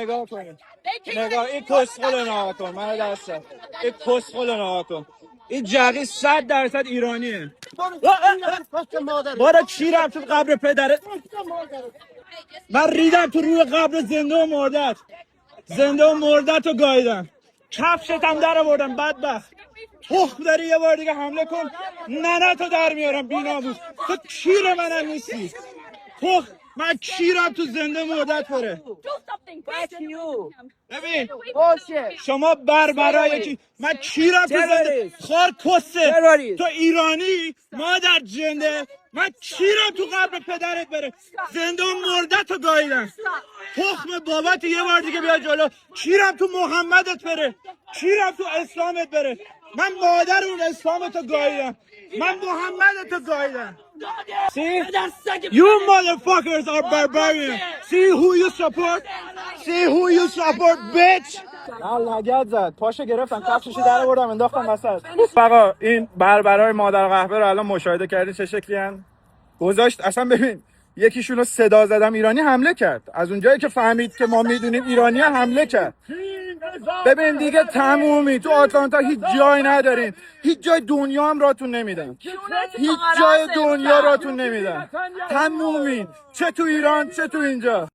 نگاه کنید، نگاه این کسخل نگاه کن، من دستم این کسخل نگاه کن، این جقی 100% ایرانیه. بارا کیرم تو قبر پدرت، من ریدم تو روی قبر زنده و مردت، زنده و مردت رو گاییدم، کفشت هم در آوردم بدبخت. تخم داری یه بار دیگه حمله کن ننه تو در میارم بیناموس. تو کیر منم نیستی. تخم من کیرم تو زنده مردت بره. ببین شما بربرای کی، من کیرم تو زنده خار کسه. تو ایرانی مادر جنده، من کیرم تو قبر پدرت بره، زنده و مردت رو گاییدم. تخم بابت یه بار دیگه بیا جلو، کیرم تو محمدت بره، کیرم تو اسلامت بره. من مادر اون اسلامتو گاییدم، من محمدتو گاییدم. See? You motherfuckers are barbarian. See who you support? See who you support, bitch. لگد زد، پاشو گرفتم، کفششو در آوردم انداختم وسط. آقا این بربرای مادر قهوه رو الان مشاهده کردین چه شکلی ان؟ گذاشت اصلا ببین یکیشون رو صدا زدم ایرانی حمله کرد، از اونجایی که فهمید که ما میدونیم ایرانی حمله کرد. ببین دیگه تمومی، تو آتلانتا هیچ جای ندارین، هیچ جای دنیا هم راتون نمیدن، هیچ جای دنیا راتون نمیدن، تمومی، چه تو ایران چه تو اینجا.